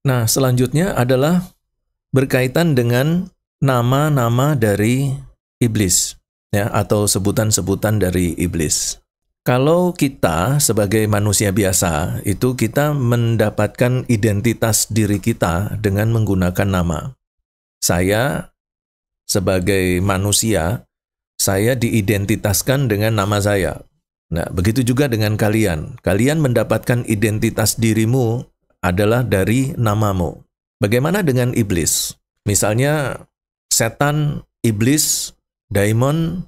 Nah, selanjutnya adalah berkaitan dengan nama-nama dari iblis, ya, atau sebutan-sebutan dari iblis. Kalau kita sebagai manusia biasa, itu kita mendapatkan identitas diri kita dengan menggunakan nama. Saya sebagai manusia, saya diidentitaskan dengan nama saya. Nah, begitu juga dengan kalian. Kalian mendapatkan identitas dirimu adalah dari namamu. Bagaimana dengan iblis? Misalnya setan, iblis, daimon,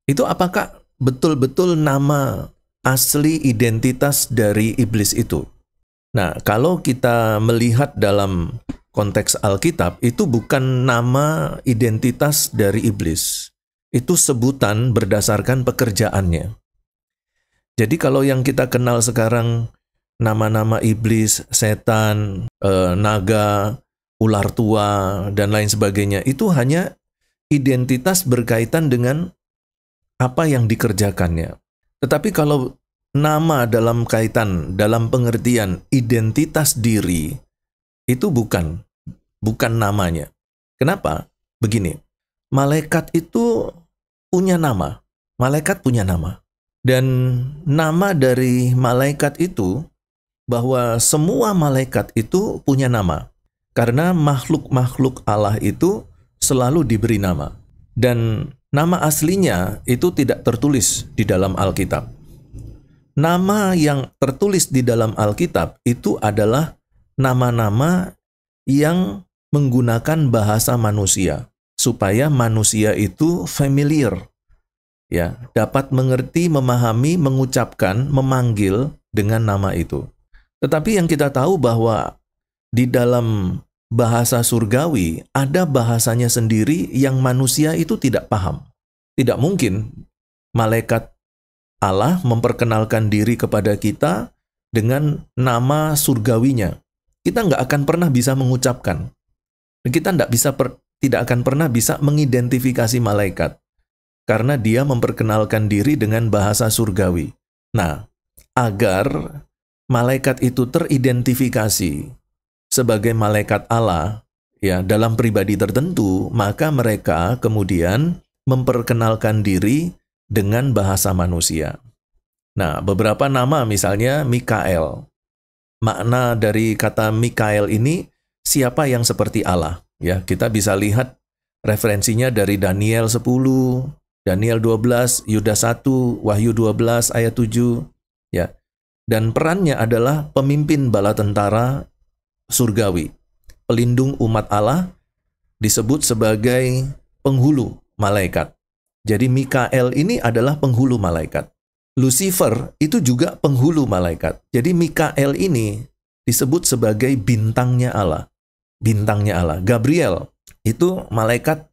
itu apakah betul-betul nama asli identitas dari iblis itu? Nah, kalau kita melihat dalam konteks Alkitab, itu bukan nama identitas dari iblis. Itu sebutan berdasarkan pekerjaannya. Jadi kalau yang kita kenal sekarang, nama-nama iblis, setan, naga, ular tua, dan lain sebagainya, itu hanya identitas berkaitan dengan apa yang dikerjakannya. Tetapi kalau nama dalam kaitan, dalam pengertian identitas diri, itu bukan namanya. Kenapa? Begini, malaikat itu punya nama. Malaikat punya nama. Dan nama dari malaikat itu, bahwa semua malaikat itu punya nama. Karena makhluk-makhluk Allah itu selalu diberi nama. Dan nama aslinya itu tidak tertulis di dalam Alkitab. Nama yang tertulis di dalam Alkitab itu adalah nama-nama yang menggunakan bahasa manusia, supaya manusia itu familiar, ya, dapat mengerti, memahami, mengucapkan, memanggil dengan nama itu. Tetapi yang kita tahu bahwa di dalam bahasa surgawi ada bahasanya sendiri yang manusia itu tidak paham. Tidak mungkin malaikat Allah memperkenalkan diri kepada kita dengan nama surgawinya. Kita nggak akan pernah bisa mengucapkan. Kita tidak akan pernah bisa mengidentifikasi malaikat. Karena dia memperkenalkan diri dengan bahasa surgawi. Nah, agar malaikat itu teridentifikasi sebagai malaikat Allah, ya, dalam pribadi tertentu, maka mereka kemudian memperkenalkan diri dengan bahasa manusia. Nah, beberapa nama misalnya Mikael. Makna dari kata Mikael ini siapa yang seperti Allah, ya. Kita bisa lihat referensinya dari Daniel 10, Daniel 12, Yudas 1, Wahyu 12 ayat 7, ya. Dan perannya adalah pemimpin bala tentara surgawi. Pelindung umat Allah, disebut sebagai penghulu malaikat. Jadi Mikael ini adalah penghulu malaikat. Lucifer itu juga penghulu malaikat. Jadi Mikael ini disebut sebagai bintangnya Allah. Bintangnya Allah. Gabriel itu malaikat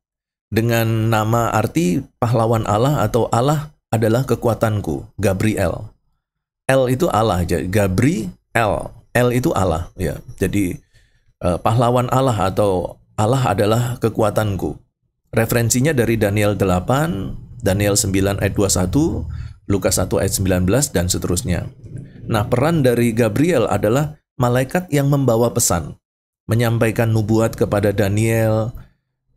dengan nama arti pahlawan Allah atau Allah adalah kekuatanku, Gabriel. L itu Allah, jadi Gabriel, L itu Allah, ya. Jadi pahlawan Allah atau Allah adalah kekuatanku. Referensinya dari Daniel 8, Daniel 9 ayat 21, Lukas 1 ayat 19 dan seterusnya. Nah, peran dari Gabriel adalah malaikat yang membawa pesan, menyampaikan nubuat kepada Daniel,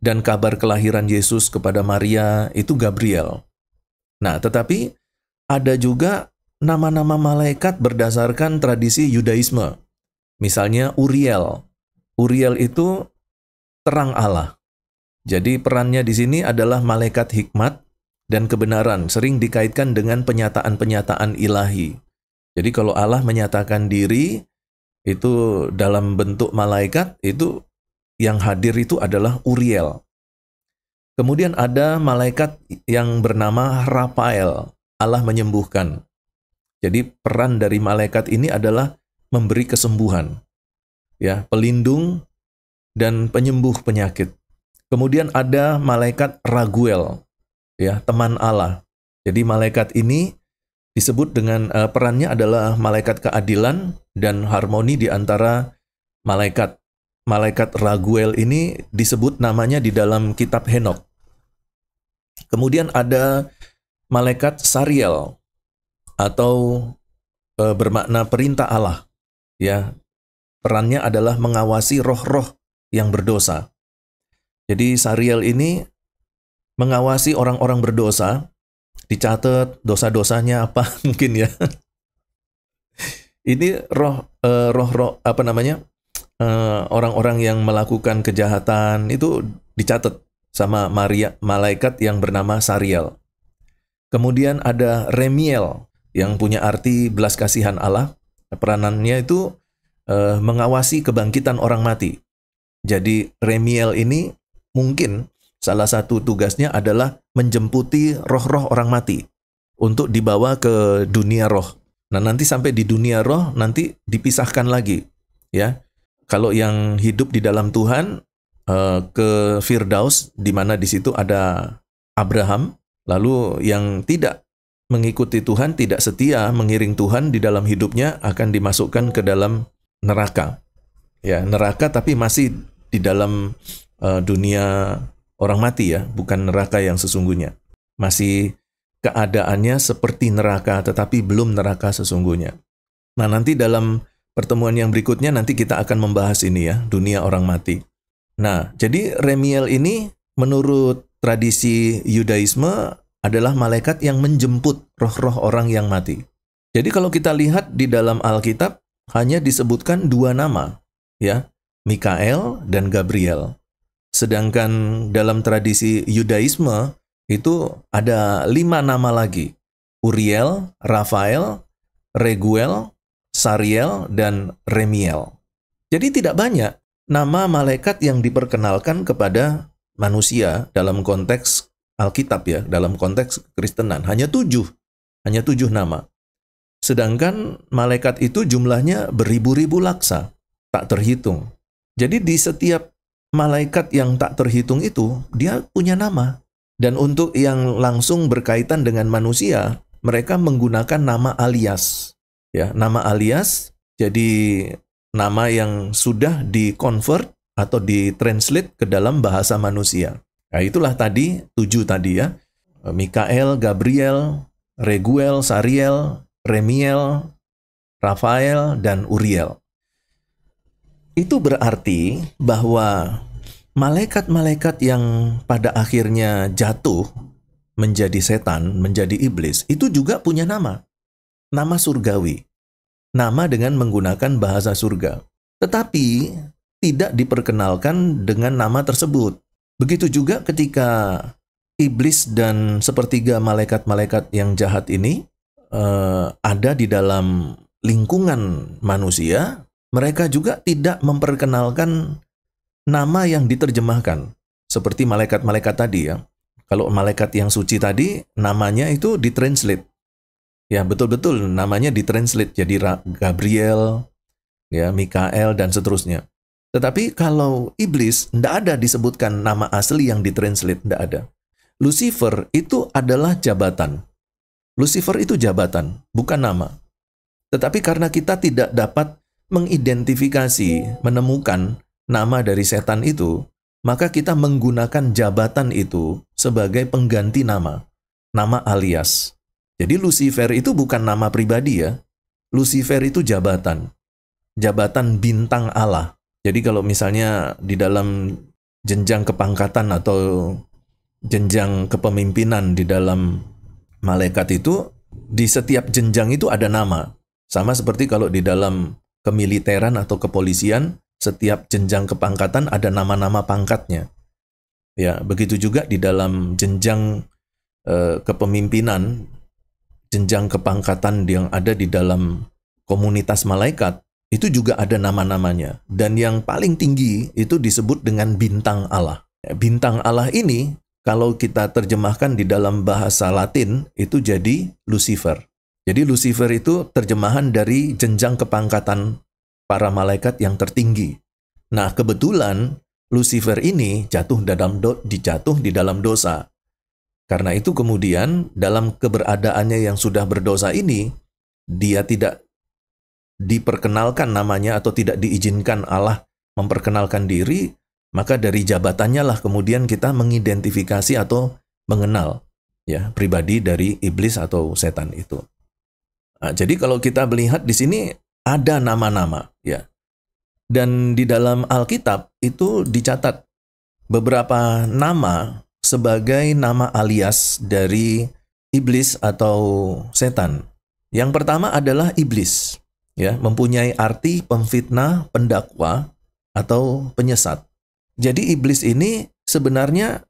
dan kabar kelahiran Yesus kepada Maria, itu Gabriel. Nah, tetapi ada juga nama-nama malaikat berdasarkan tradisi Yudaisme. Misalnya Uriel. Uriel itu terang Allah. Jadi perannya di sini adalah malaikat hikmat dan kebenaran, sering dikaitkan dengan penyataan-penyataan ilahi. Jadi kalau Allah menyatakan diri, itu dalam bentuk malaikat, itu yang hadir itu adalah Uriel. Kemudian ada malaikat yang bernama Rafael, Allah menyembuhkan. Jadi peran dari malaikat ini adalah memberi kesembuhan, ya, pelindung dan penyembuh penyakit. Kemudian ada malaikat Raguel, ya, teman Allah. Jadi malaikat ini disebut dengan perannya adalah malaikat keadilan dan harmoni di antara malaikat. Malaikat Raguel ini disebut namanya di dalam kitab Henokh. Kemudian ada malaikat Sariel atau bermakna perintah Allah, ya. perannya adalah mengawasi roh-roh yang berdosa. Jadi Sariel ini mengawasi orang-orang berdosa, dicatat dosa-dosanya apa mungkin ya. Ini roh-roh apa namanya? Orang-orang yang melakukan kejahatan itu dicatat sama malaikat yang bernama Sariel. Kemudian ada Remiel yang punya arti belas kasihan Allah. Peranannya itu mengawasi kebangkitan orang mati. Jadi Remiel ini mungkin salah satu tugasnya adalah menjemputi roh-roh orang mati untuk dibawa ke dunia roh. Nah, nanti sampai di dunia roh nanti dipisahkan lagi, ya. Kalau yang hidup di dalam Tuhan ke Firdaus, di mana di situ ada Abraham. Lalu yang tidak mengikuti Tuhan, tidak setia mengiring Tuhan di dalam hidupnya akan dimasukkan ke dalam neraka. Ya, neraka tapi masih di dalam dunia orang mati ya, bukan neraka yang sesungguhnya. Masih keadaannya seperti neraka, tetapi belum neraka sesungguhnya. Nah, nanti dalam pertemuan yang berikutnya nanti kita akan membahas ini ya, dunia orang mati. Nah, jadi Remiel ini menurut tradisi Yudaisme adalah malaikat yang menjemput roh-roh orang yang mati. Jadi kalau kita lihat di dalam Alkitab hanya disebutkan 2 nama, ya, Mikael dan Gabriel. Sedangkan dalam tradisi Yudaisme itu ada 5 nama lagi. Uriel, Rafael, Reguel, Sariel, dan Remiel. Jadi tidak banyak nama malaikat yang diperkenalkan kepada manusia dalam konteks Alkitab ya, dalam konteks Kristenan. Hanya 7 nama. Sedangkan malaikat itu jumlahnya beribu-ribu laksa, tak terhitung. Jadi di setiap malaikat yang tak terhitung itu, dia punya nama. Dan untuk yang langsung berkaitan dengan manusia, mereka menggunakan nama alias. Ya, nama alias, jadi nama yang sudah di-convert atau di-translate ke dalam bahasa manusia. Nah, itulah tadi, 7 tadi ya. Mikael, Gabriel, Reguel, Sariel, Remiel, Rafael, dan Uriel. Itu berarti bahwa malaikat-malaikat yang pada akhirnya jatuh menjadi setan, menjadi iblis, itu juga punya nama. Nama surgawi. Nama dengan menggunakan bahasa surga. Tetapi tidak diperkenalkan dengan nama tersebut. Begitu juga ketika iblis dan sepertiga malaikat-malaikat yang jahat ini ada di dalam lingkungan manusia, mereka juga tidak memperkenalkan nama yang diterjemahkan. Seperti malaikat-malaikat tadi ya. Kalau malaikat yang suci tadi, namanya itu ditranslate. Ya, betul-betul namanya ditranslate jadi Gabriel, ya, Mikael, dan seterusnya. Tetapi kalau iblis, tidak ada disebutkan nama asli yang ditranslate, tidak ada. Lucifer itu adalah jabatan. Lucifer itu jabatan, bukan nama. Tetapi karena kita tidak dapat mengidentifikasi, menemukan nama dari setan itu, maka kita menggunakan jabatan itu sebagai pengganti nama. Nama alias. Jadi Lucifer itu bukan nama pribadi ya. Lucifer itu jabatan. Jabatan bintang Allah. Jadi kalau misalnya di dalam jenjang kepangkatan atau jenjang kepemimpinan di dalam malaikat itu, di setiap jenjang itu ada nama. Sama seperti kalau di dalam kemiliteran atau kepolisian, setiap jenjang kepangkatan ada nama-nama pangkatnya. Ya, begitu juga di dalam jenjang kepemimpinan, jenjang kepangkatan yang ada di dalam komunitas malaikat, itu juga ada nama-namanya. Dan yang paling tinggi itu disebut dengan bintang Allah. Bintang Allah ini, kalau kita terjemahkan di dalam bahasa Latin, itu jadi Lucifer. Jadi Lucifer itu terjemahan dari jenjang kepangkatan para malaikat yang tertinggi. Nah, kebetulan Lucifer ini jatuh di dalam dosa. Karena itu kemudian dalam keberadaannya yang sudah berdosa ini, dia tidak diperkenalkan namanya atau tidak diizinkan Allah memperkenalkan diri, maka dari jabatannya lah kemudian kita mengidentifikasi atau mengenal ya pribadi dari iblis atau setan itu. Nah, jadi kalau kita melihat di sini ada nama-nama ya. Dan di dalam Alkitab itu dicatat beberapa nama sebagai nama alias dari iblis atau setan. Yang pertama adalah iblis, ya, mempunyai arti pemfitnah, pendakwa, atau penyesat. Jadi iblis ini sebenarnya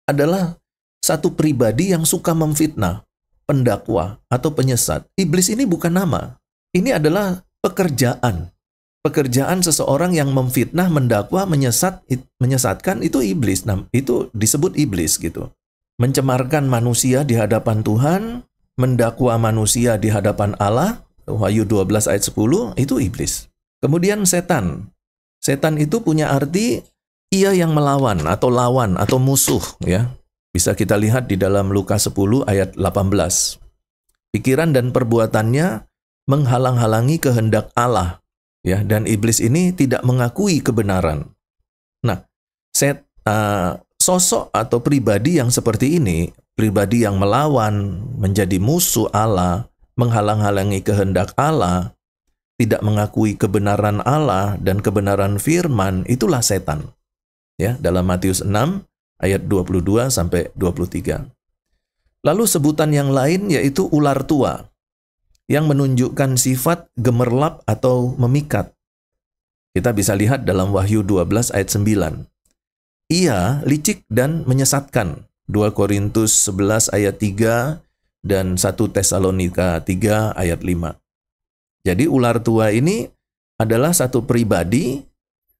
adalah satu pribadi yang suka memfitnah, pendakwa, atau penyesat. Iblis ini bukan nama. Ini adalah pekerjaan. Pekerjaan seseorang yang memfitnah, mendakwa, menyesatkan itu iblis. Nah, itu disebut iblis gitu. Mencemarkan manusia di hadapan Tuhan, mendakwa manusia di hadapan Allah, Wahyu 12 ayat 10, itu iblis. Kemudian setan. Setan itu punya arti ia yang melawan atau lawan atau musuh, ya. Bisa kita lihat di dalam Lukas 10 ayat 18. Pikiran dan perbuatannya menghalang-halangi kehendak Allah, ya, dan iblis ini tidak mengakui kebenaran. Nah, sosok atau pribadi yang seperti ini, pribadi yang melawan, menjadi musuh Allah, menghalang-halangi kehendak Allah, tidak mengakui kebenaran Allah dan kebenaran firman, itulah setan. Ya, dalam Matius 6 ayat 22 sampai 23. Lalu sebutan yang lain yaitu ular tua, yang menunjukkan sifat gemerlap atau memikat. Kita bisa lihat dalam Wahyu 12 ayat 9. Ia licik dan menyesatkan. 2 Korintus 11 ayat 3 dan 1 Tesalonika 3 ayat 5. Jadi ular tua ini adalah satu pribadi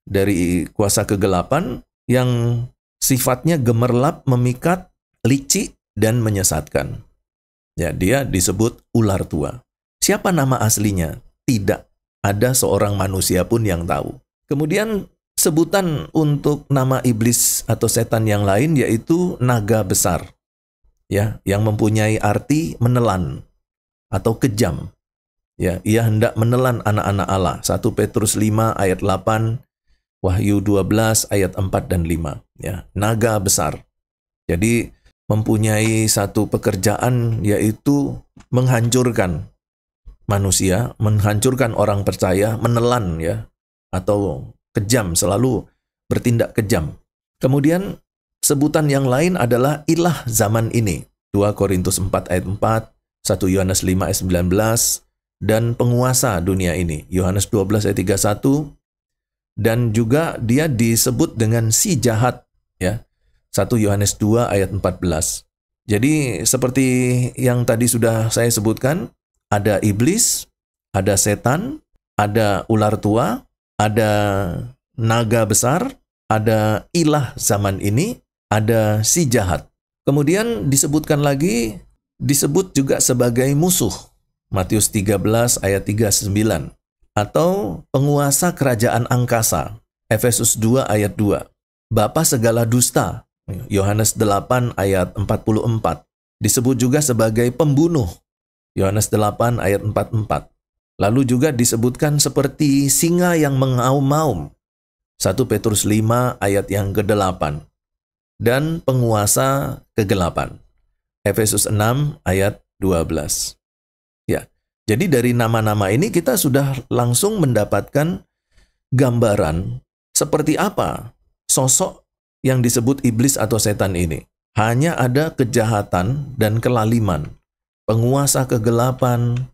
dari kuasa kegelapan yang sifatnya gemerlap, memikat, licik, dan menyesatkan. Ya, dia disebut ular tua. Siapa nama aslinya? Tidak ada seorang manusia pun yang tahu. Kemudian sebutan untuk nama iblis atau setan yang lain yaitu naga besar, ya, yang mempunyai arti menelan atau kejam. Ya, ia hendak menelan anak-anak Allah. 1 Petrus 5 ayat 8, Wahyu 12 ayat 4 dan 5. Ya, naga besar. Jadi mempunyai satu pekerjaan yaitu menghancurkan manusia, menghancurkan orang percaya, menelan, ya, atau kejam, selalu bertindak kejam. Kemudian sebutan yang lain adalah ilah zaman ini. 2 Korintus 4 ayat 4, 1 Yohanes 5 ayat 19, dan penguasa dunia ini. Yohanes 12 ayat 31, dan juga dia disebut dengan si jahat, ya. 1 Yohanes 2 ayat 14. Jadi seperti yang tadi sudah saya sebutkan, ada iblis, ada setan, ada ular tua, ada naga besar, ada ilah zaman ini, ada si jahat. Kemudian disebutkan lagi, disebut juga sebagai musuh. Matius 13 ayat 39. Atau penguasa kerajaan angkasa. Efesus 2 ayat 2. Bapa segala dusta. Yohanes 8 ayat 44. Disebut juga sebagai pembunuh. Yohanes 8 ayat 44. Lalu juga disebutkan seperti singa yang mengaum-ngaum. 1 Petrus 5 ayat yang ke-8. Dan penguasa kegelapan. Efesus 6 ayat 12. Ya, jadi dari nama-nama ini kita sudah langsung mendapatkan gambaran seperti apa sosok yang disebut iblis atau setan ini. Hanya ada kejahatan dan kelaliman. Penguasa kegelapan,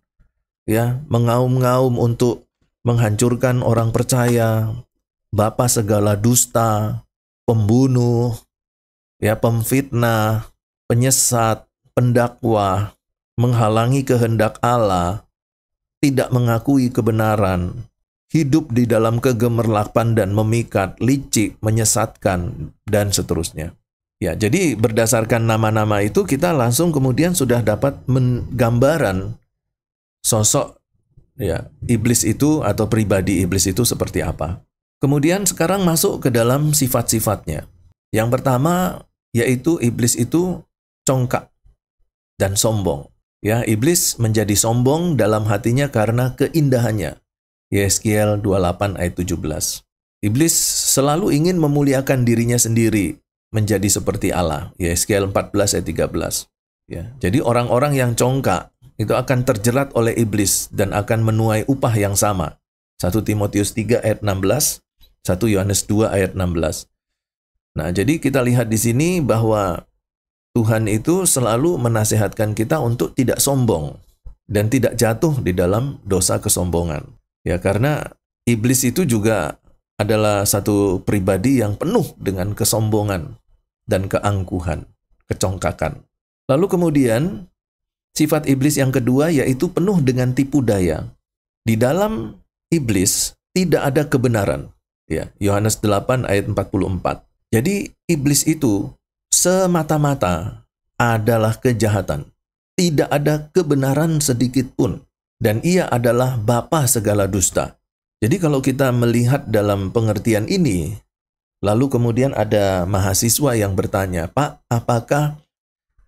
ya, mengaum-ngaum untuk menghancurkan orang percaya, bapa segala dusta, pembunuh, ya, pemfitnah, penyesat, pendakwa, menghalangi kehendak Allah, tidak mengakui kebenaran, hidup di dalam kegemerlapan dan memikat, licik, menyesatkan, dan seterusnya. Ya, jadi berdasarkan nama-nama itu kita langsung kemudian sudah dapat menggambaran sosok, ya, iblis itu atau pribadi iblis itu seperti apa. Kemudian sekarang masuk ke dalam sifat-sifatnya. Yang pertama yaitu iblis itu congkak dan sombong. Ya, iblis menjadi sombong dalam hatinya karena keindahannya. Yeskiel 28 ayat 17. Iblis selalu ingin memuliakan dirinya sendiri, menjadi seperti Allah. Yeskiel 14 ayat 13. Ya, jadi orang-orang yang congkak itu akan terjerat oleh iblis dan akan menuai upah yang sama. 1 Timotius 3 ayat 16, 1 Yohanes 2 ayat 16. Nah, jadi kita lihat di sini bahwa Tuhan itu selalu menasihatkan kita untuk tidak sombong dan tidak jatuh di dalam dosa kesombongan. Ya, karena iblis itu juga adalah satu pribadi yang penuh dengan kesombongan dan keangkuhan, kecongkakan. Lalu kemudian sifat iblis yang kedua yaitu penuh dengan tipu daya. Di dalam iblis tidak ada kebenaran. Ya, Yohanes 8 ayat 44. Jadi iblis itu semata-mata adalah kejahatan. Tidak ada kebenaran sedikit pun. Dan ia adalah bapa segala dusta. Jadi kalau kita melihat dalam pengertian ini, lalu kemudian ada mahasiswa yang bertanya, Pak, apakah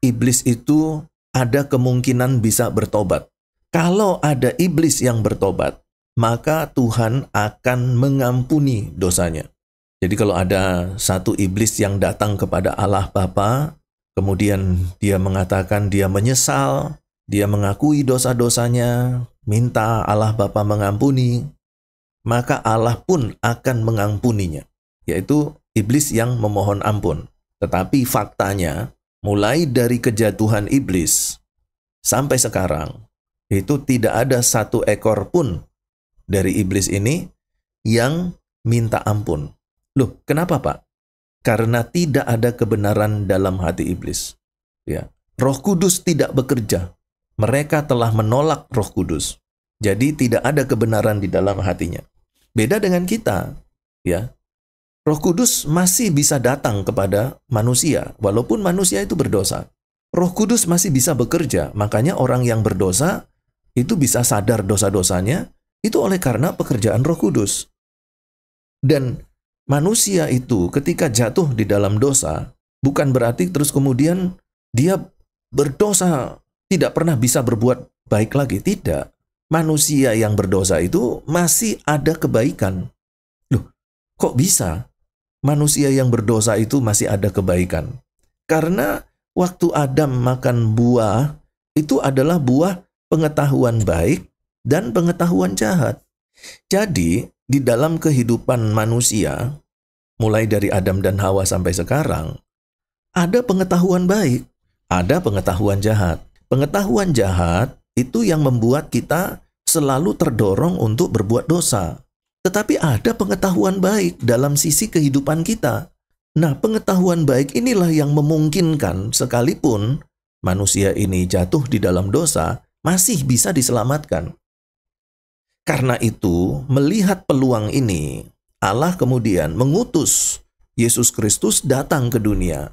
iblis itu ada kemungkinan bisa bertobat? Kalau ada iblis yang bertobat, maka Tuhan akan mengampuni dosanya. Jadi kalau ada satu iblis yang datang kepada Allah Bapa, kemudian dia mengatakan dia menyesal, dia mengakui dosa-dosanya, minta Allah Bapa mengampuni, maka Allah pun akan mengampuninya, yaitu iblis yang memohon ampun. Tetapi faktanya, mulai dari kejatuhan iblis sampai sekarang, itu tidak ada satu ekor pun dari iblis ini yang minta ampun. Loh, kenapa Pak? Karena tidak ada kebenaran dalam hati iblis. Ya, Roh Kudus tidak bekerja. Mereka telah menolak Roh Kudus. Jadi tidak ada kebenaran di dalam hatinya. Beda dengan kita, ya. Roh Kudus masih bisa datang kepada manusia, walaupun manusia itu berdosa. Roh Kudus masih bisa bekerja, makanya orang yang berdosa itu bisa sadar dosa-dosanya, itu oleh karena pekerjaan Roh Kudus. Dan manusia itu ketika jatuh di dalam dosa, bukan berarti terus kemudian dia berdosa, tidak pernah bisa berbuat baik lagi. Tidak. Manusia yang berdosa itu masih ada kebaikan. Loh, kok bisa? Manusia yang berdosa itu masih ada kebaikan. Karena waktu Adam makan buah, itu adalah buah pengetahuan baik dan pengetahuan jahat. Jadi, di dalam kehidupan manusia, mulai dari Adam dan Hawa sampai sekarang, ada pengetahuan baik, ada pengetahuan jahat. Pengetahuan jahat itu yang membuat kita selalu terdorong untuk berbuat dosa. Tetapi ada pengetahuan baik dalam sisi kehidupan kita. Nah, pengetahuan baik inilah yang memungkinkan sekalipun manusia ini jatuh di dalam dosa, masih bisa diselamatkan. Karena itu, melihat peluang ini, Allah kemudian mengutus Yesus Kristus datang ke dunia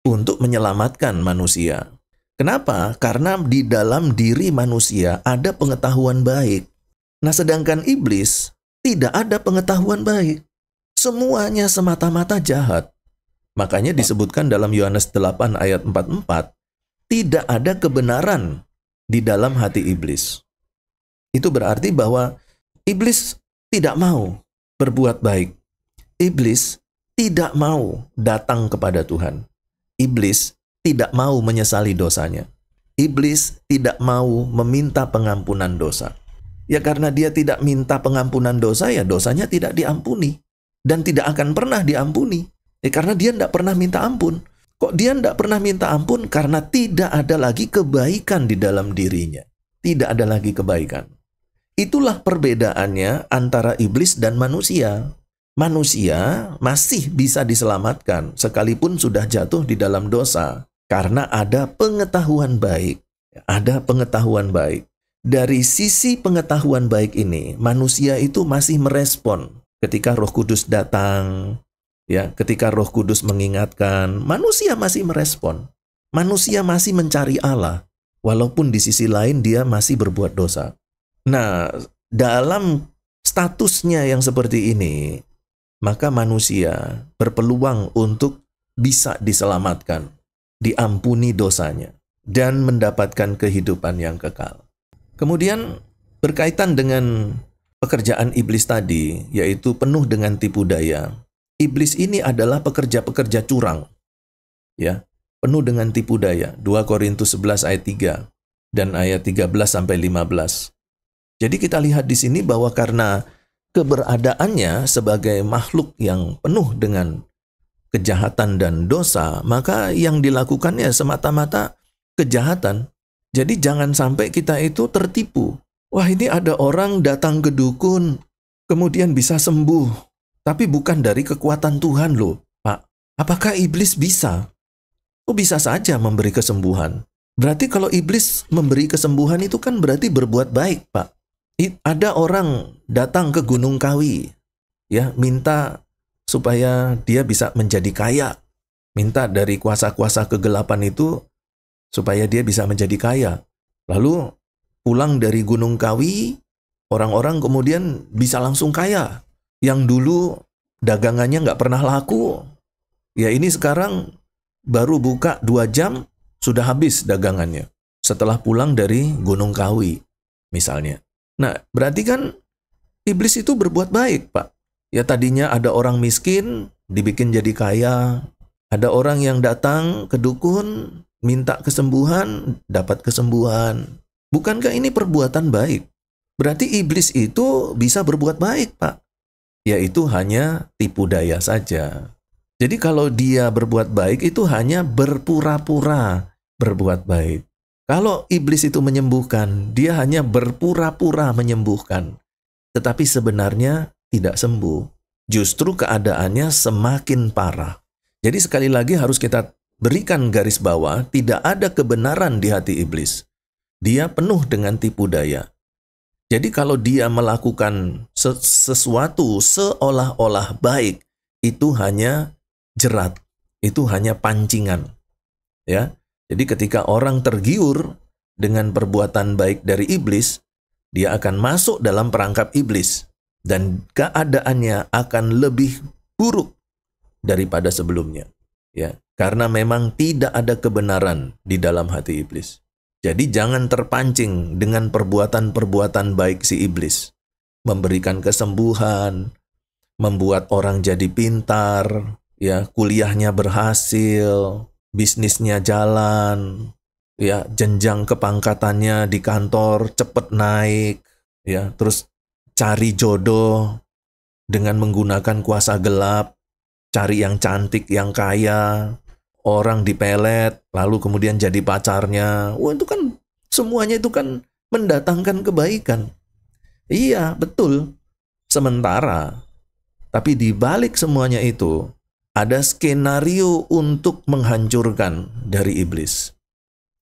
untuk menyelamatkan manusia. Kenapa? Karena di dalam diri manusia ada pengetahuan baik. Nah, sedangkan iblis tidak ada pengetahuan baik. Semuanya semata-mata jahat. Makanya disebutkan dalam Yohanes 8 ayat 44, tidak ada kebenaran di dalam hati iblis. Itu berarti bahwa iblis tidak mau berbuat baik. Iblis tidak mau datang kepada Tuhan. Iblis tidak mau menyesali dosanya. Iblis tidak mau meminta pengampunan dosa. Ya karena dia tidak minta pengampunan dosa, ya dosanya tidak diampuni. Dan tidak akan pernah diampuni. Karena dia tidak pernah minta ampun. Kok dia tidak pernah minta ampun? Karena tidak ada lagi kebaikan di dalam dirinya. Tidak ada lagi kebaikan. Itulah perbedaannya antara iblis dan manusia. Manusia masih bisa diselamatkan sekalipun sudah jatuh di dalam dosa. Karena ada pengetahuan baik. Ada pengetahuan baik. Dari sisi pengetahuan baik ini, manusia itu masih merespon. Ketika Roh Kudus datang, ya, ketika Roh Kudus mengingatkan, manusia masih merespon. Manusia masih mencari Allah. Walaupun di sisi lain dia masih berbuat dosa. Nah, dalam statusnya yang seperti ini, maka manusia berpeluang untuk bisa diselamatkan, diampuni dosanya, dan mendapatkan kehidupan yang kekal. Kemudian berkaitan dengan pekerjaan iblis tadi, yaitu penuh dengan tipu daya. Iblis ini adalah pekerja-pekerja curang, ya, penuh dengan tipu daya. 2 Korintus 11 ayat 3 dan ayat 13 sampai 15. Jadi kita lihat di sini bahwa karena keberadaannya sebagai makhluk yang penuh dengan kejahatan dan dosa, maka yang dilakukannya semata-mata kejahatan. Jadi jangan sampai kita itu tertipu. Wah, ini ada orang datang ke dukun, kemudian bisa sembuh. Tapi bukan dari kekuatan Tuhan loh, Pak. Apakah iblis bisa? Oh, bisa saja memberi kesembuhan. Berarti kalau iblis memberi kesembuhan itu kan berarti berbuat baik, Pak. Ada orang datang ke Gunung Kawi, ya, minta supaya dia bisa menjadi kaya. Minta dari kuasa-kuasa kegelapan itu supaya dia bisa menjadi kaya. Lalu pulang dari Gunung Kawi, orang-orang kemudian bisa langsung kaya. Yang dulu dagangannya nggak pernah laku, ya ini sekarang baru buka 2 jam, sudah habis dagangannya. Setelah pulang dari Gunung Kawi, misalnya. Nah, berarti kan iblis itu berbuat baik, Pak. Ya tadinya ada orang miskin, dibikin jadi kaya. Ada orang yang datang ke dukun, minta kesembuhan, dapat kesembuhan. Bukankah ini perbuatan baik? Berarti iblis itu bisa berbuat baik, Pak. Yaitu hanya tipu daya saja. Jadi kalau dia berbuat baik itu hanya berpura-pura berbuat baik. Kalau iblis itu menyembuhkan, dia hanya berpura-pura menyembuhkan. Tetapi sebenarnya tidak sembuh. Justru keadaannya semakin parah. Jadi sekali lagi harus kita berikan garis bawah, tidak ada kebenaran di hati iblis. Dia penuh dengan tipu daya. Jadi kalau dia melakukan sesuatu seolah-olah baik, itu hanya jerat, itu hanya pancingan. Ya. Jadi ketika orang tergiur dengan perbuatan baik dari iblis, dia akan masuk dalam perangkap iblis dan keadaannya akan lebih buruk daripada sebelumnya. Ya, karena memang tidak ada kebenaran di dalam hati iblis. Jadi jangan terpancing dengan perbuatan-perbuatan baik si iblis. Memberikan kesembuhan, membuat orang jadi pintar, ya, kuliahnya berhasil, bisnisnya jalan, ya, jenjang kepangkatannya di kantor cepat naik, ya, terus cari jodoh dengan menggunakan kuasa gelap, cari yang cantik, yang kaya, orang dipelet, lalu kemudian jadi pacarnya. Wah, itu kan semuanya itu kan mendatangkan kebaikan. Iya, betul. Sementara, tapi di balik semuanya itu, ada skenario untuk menghancurkan dari iblis.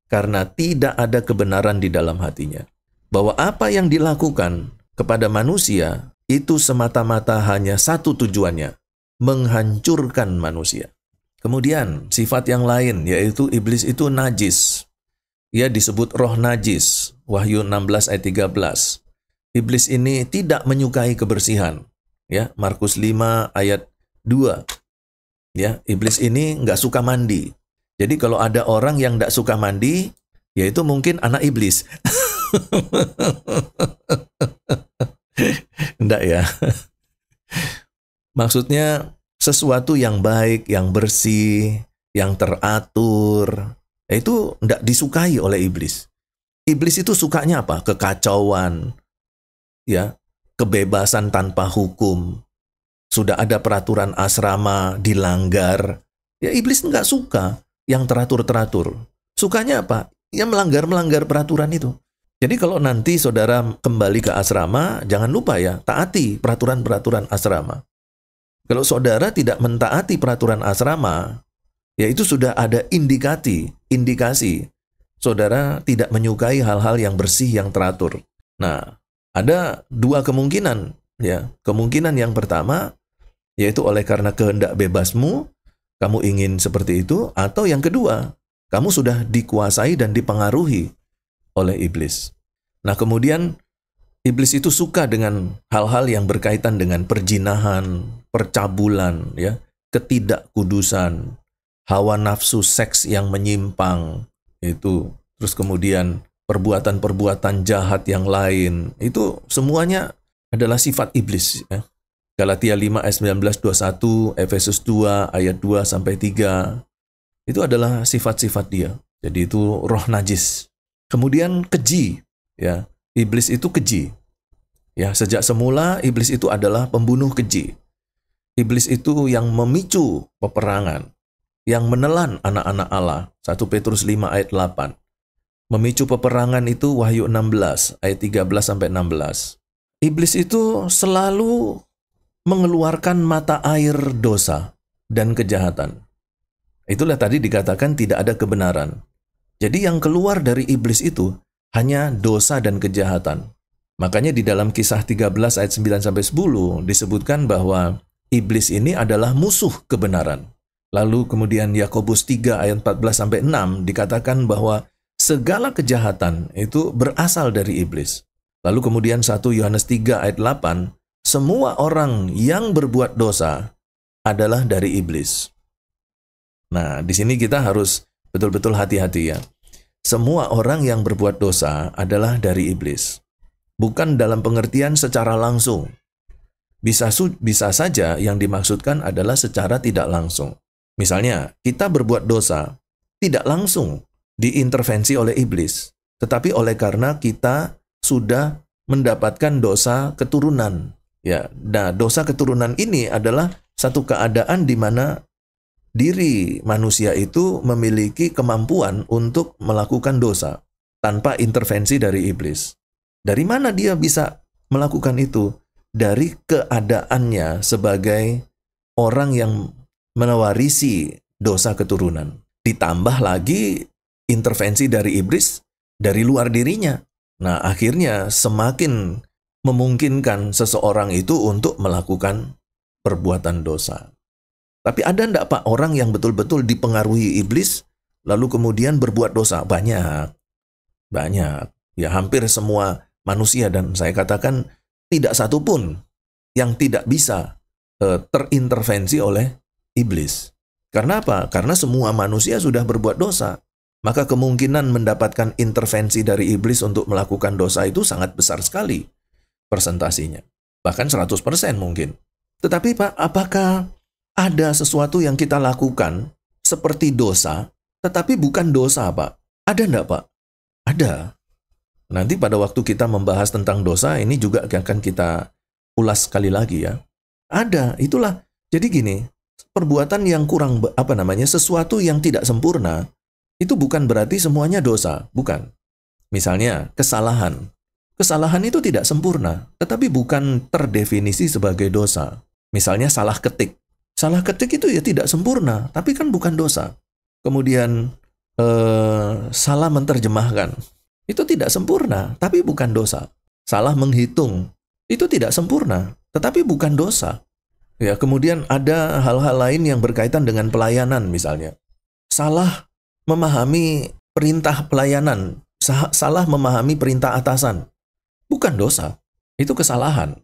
Karena tidak ada kebenaran di dalam hatinya. Bahwa apa yang dilakukan kepada manusia, itu semata-mata hanya satu tujuannya. Menghancurkan manusia. Kemudian sifat yang lain, yaitu iblis itu najis. Ia disebut roh najis. Wahyu 16 ayat 13. Iblis ini tidak menyukai kebersihan. Ya, Markus 5 ayat 2. Ya, iblis ini nggak suka mandi. Jadi kalau ada orang yang nggak suka mandi, yaitu mungkin anak iblis. Enggak ya. Maksudnya sesuatu yang baik, yang bersih, yang teratur, itu enggak disukai oleh iblis. Iblis itu sukanya apa? Kekacauan, ya, kebebasan tanpa hukum. Sudah ada peraturan asrama dilanggar, ya iblis enggak suka yang teratur-teratur. Sukanya apa? Ya melanggar-melanggar peraturan itu. Jadi kalau nanti saudara kembali ke asrama, jangan lupa ya, taati peraturan-peraturan asrama. Kalau saudara tidak mentaati peraturan asrama, ya itu sudah ada indikasi saudara tidak menyukai hal-hal yang bersih, yang teratur. Nah, ada 2 kemungkinan. Ya, kemungkinan yang pertama, yaitu oleh karena kehendak bebasmu, kamu ingin seperti itu, atau yang kedua, kamu sudah dikuasai dan dipengaruhi oleh iblis. Nah, kemudian iblis itu suka dengan hal-hal yang berkaitan dengan perjinahan, percabulan, ya, ketidakkudusan, hawa nafsu seks yang menyimpang, itu, terus kemudian perbuatan-perbuatan jahat yang lain, itu semuanya adalah sifat iblis. Ya. Galatia 5 ayat 19, 21, Efesus 2 ayat 2 sampai 3, itu adalah sifat-sifat dia. Jadi itu roh najis. Kemudian keji, ya, iblis itu keji. Ya, sejak semula iblis itu adalah pembunuh keji. Iblis itu yang memicu peperangan, yang menelan anak-anak Allah. 1 Petrus 5 ayat 8. Memicu peperangan itu Wahyu 16 ayat 13 sampai 16. Iblis itu selalu mengeluarkan mata air dosa dan kejahatan. Itulah tadi dikatakan tidak ada kebenaran. Jadi yang keluar dari iblis itu hanya dosa dan kejahatan. Makanya di dalam Kisah 13 ayat 9 sampai 10 disebutkan bahwa iblis ini adalah musuh kebenaran. Lalu kemudian Yakobus 3 ayat 14 sampai 6 dikatakan bahwa segala kejahatan itu berasal dari iblis. Lalu kemudian 1 Yohanes 3 ayat 8, semua orang yang berbuat dosa adalah dari iblis. Nah, di sini kita harus betul-betul hati-hati ya. Semua orang yang berbuat dosa adalah dari iblis. Bukan dalam pengertian secara langsung. Bisa saja yang dimaksudkan adalah secara tidak langsung. Misalnya, kita berbuat dosa tidak langsung diintervensi oleh iblis, tetapi oleh karena kita sudah mendapatkan dosa keturunan. Ya, nah, dosa keturunan ini adalah satu keadaan di mana diri manusia itu memiliki kemampuan untuk melakukan dosa tanpa intervensi dari iblis. Dari mana dia bisa melakukan itu? Dari keadaannya sebagai orang yang mewarisi dosa keturunan. Ditambah lagi intervensi dari iblis dari luar dirinya. Nah, akhirnya semakin memungkinkan seseorang itu untuk melakukan perbuatan dosa. Tapi ada enggak Pak orang yang betul-betul dipengaruhi iblis lalu kemudian berbuat dosa? Banyak. Ya, hampir semua manusia, dan saya katakan tidak satu pun yang tidak bisa terintervensi oleh iblis. Karena apa? Karena semua manusia sudah berbuat dosa. Maka kemungkinan mendapatkan intervensi dari iblis untuk melakukan dosa itu sangat besar sekali persentasinya. Bahkan 100% mungkin. Tetapi Pak, apakah ada sesuatu yang kita lakukan seperti dosa, tetapi bukan dosa Pak? Ada enggak Pak? Ada. Nanti pada waktu kita membahas tentang dosa, ini juga akan kita ulas sekali lagi ya. Ada, itulah. Jadi gini, perbuatan yang kurang, sesuatu yang tidak sempurna, itu bukan berarti semuanya dosa, bukan. Misalnya, kesalahan. Kesalahan itu tidak sempurna, tetapi bukan terdefinisi sebagai dosa. Misalnya salah ketik. Salah ketik itu ya tidak sempurna, tapi kan bukan dosa. Kemudian, salah menerjemahkan. Itu tidak sempurna, tapi bukan dosa. Salah menghitung, itu tidak sempurna, tetapi bukan dosa. Ya, kemudian ada hal-hal lain yang berkaitan dengan pelayanan misalnya. Salah memahami perintah pelayanan, salah memahami perintah atasan. Bukan dosa, itu kesalahan.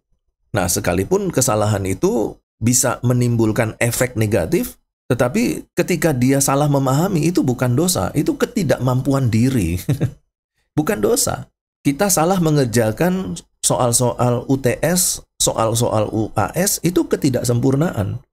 Nah, sekalipun kesalahan itu bisa menimbulkan efek negatif, tetapi ketika dia salah memahami itu bukan dosa, itu ketidakmampuan diri. Bukan dosa. Kita salah mengerjakan soal-soal UTS, soal-soal UAS, itu ketidaksempurnaan.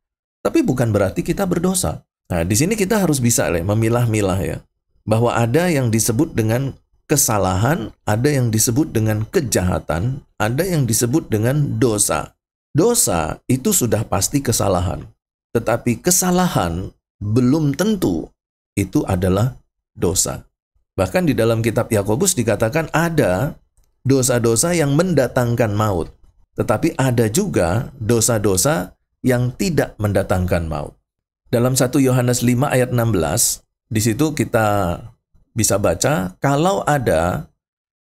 Tapi bukan berarti kita berdosa. Nah, di sini kita harus bisa memilah-milah ya. Bahwa ada yang disebut dengan kesalahan, ada yang disebut dengan kejahatan, ada yang disebut dengan dosa. Dosa itu sudah pasti kesalahan. Tetapi kesalahan belum tentu itu adalah dosa. Bahkan di dalam kitab Yakobus dikatakan ada dosa-dosa yang mendatangkan maut. Tetapi ada juga dosa-dosa yang tidak mendatangkan maut. Dalam 1 Yohanes 5 ayat 16, di situ kita bisa baca, kalau ada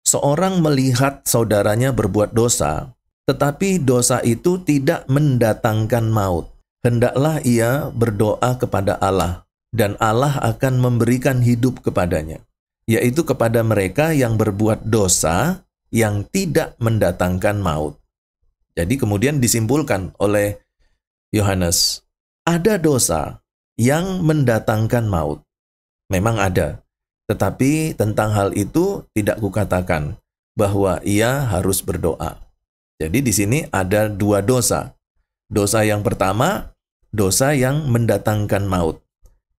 seorang melihat saudaranya berbuat dosa, tetapi dosa itu tidak mendatangkan maut, hendaklah ia berdoa kepada Allah, dan Allah akan memberikan hidup kepadanya. Yaitu kepada mereka yang berbuat dosa yang tidak mendatangkan maut. Jadi kemudian disimpulkan oleh Yohanes, ada dosa yang mendatangkan maut. Memang ada, tetapi tentang hal itu tidak kukatakan bahwa ia harus berdoa. Jadi di sini ada dua dosa. Dosa yang pertama, dosa yang mendatangkan maut.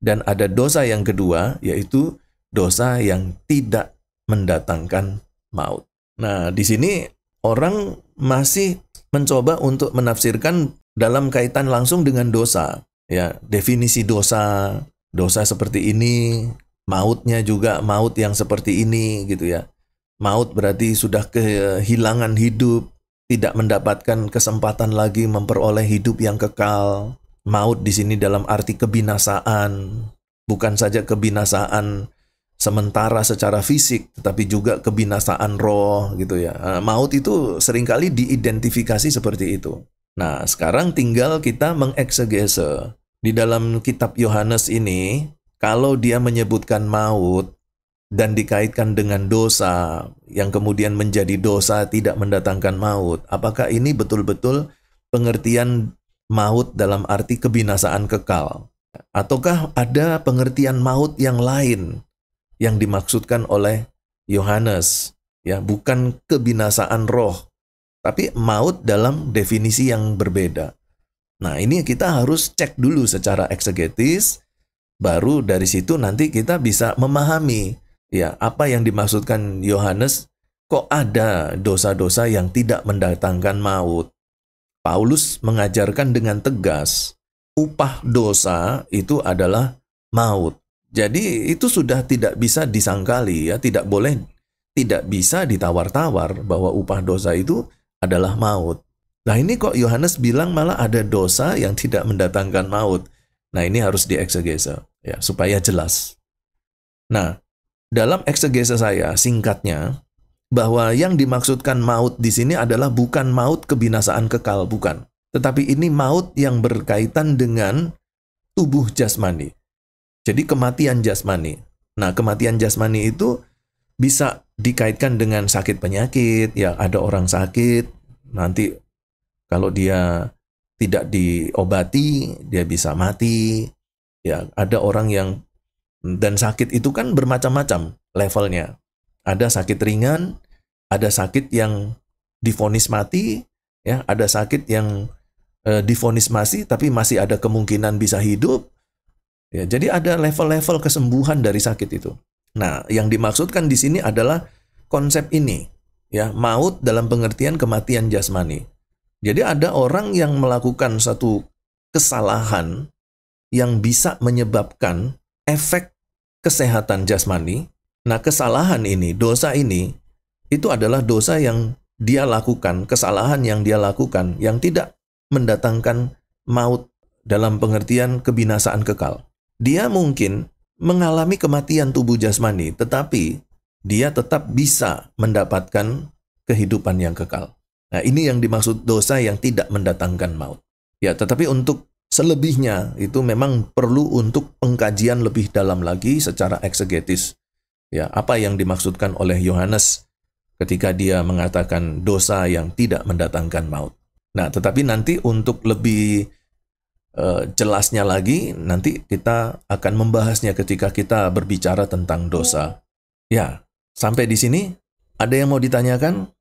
Dan ada dosa yang kedua, yaitu dosa yang tidak mendatangkan maut. Nah, di sini orang masih mencoba untuk menafsirkan dalam kaitan langsung dengan dosa. Ya, definisi dosa, dosa seperti ini, mautnya juga maut yang seperti ini gitu ya. Maut berarti sudah kehilangan hidup, tidak mendapatkan kesempatan lagi memperoleh hidup yang kekal. Maut di sini dalam arti kebinasaan, bukan saja kebinasaan sementara secara fisik, tetapi juga kebinasaan roh gitu ya. Maut itu seringkali diidentifikasi seperti itu. Nah, sekarang tinggal kita mengeksegese. Di dalam kitab Yohanes ini, kalau dia menyebutkan maut dan dikaitkan dengan dosa, yang kemudian menjadi dosa tidak mendatangkan maut, apakah ini betul-betul pengertian maut dalam arti kebinasaan kekal? Ataukah ada pengertian maut yang lain yang dimaksudkan oleh Yohanes? Ya, bukan kebinasaan roh, tapi maut dalam definisi yang berbeda. Nah, ini kita harus cek dulu secara eksegetis, baru dari situ nanti kita bisa memahami ya apa yang dimaksudkan Yohanes. Kok ada dosa-dosa yang tidak mendatangkan maut? Paulus mengajarkan dengan tegas, upah dosa itu adalah maut. Jadi itu sudah tidak bisa disangkali ya, tidak bisa ditawar-tawar bahwa upah dosa itu adalah maut. Nah, ini kok Yohanes bilang malah ada dosa yang tidak mendatangkan maut. Nah, ini harus dieksegese ya supaya jelas. Nah, dalam eksegese saya singkatnya bahwa yang dimaksudkan maut di sini adalah bukan maut kebinasaan kekal, bukan. Tetapi ini maut yang berkaitan dengan tubuh jasmani. Jadi kematian jasmani. Nah, kematian jasmani itu bisa dikaitkan dengan sakit penyakit, ya ada orang sakit, nanti kalau dia tidak diobati, dia bisa mati. Ya, ada orang yang, dan sakit itu kan bermacam-macam levelnya. Ada sakit ringan, ada sakit yang divonis mati, ya, ada sakit yang divonis mati tapi masih ada kemungkinan bisa hidup. Ya, jadi ada level-level kesembuhan dari sakit itu. Nah, yang dimaksudkan di sini adalah konsep ini, ya, maut dalam pengertian kematian jasmani. Jadi ada orang yang melakukan satu kesalahan yang bisa menyebabkan efek kesehatan jasmani. Nah, kesalahan ini, dosa ini, itu adalah dosa yang dia lakukan, kesalahan yang dia lakukan, yang tidak mendatangkan maut dalam pengertian kebinasaan kekal. Dia mungkin mengalami kematian tubuh jasmani, tetapi dia tetap bisa mendapatkan kehidupan yang kekal. Nah, ini yang dimaksud dosa yang tidak mendatangkan maut. Ya, tetapi untuk selebihnya itu memang perlu untuk pengkajian lebih dalam lagi secara eksegetis. Ya, apa yang dimaksudkan oleh Yohanes ketika dia mengatakan dosa yang tidak mendatangkan maut. Nah, tetapi nanti untuk lebih jelasnya lagi, nanti kita akan membahasnya ketika kita berbicara tentang dosa. Ya, sampai di sini ada yang mau ditanyakan?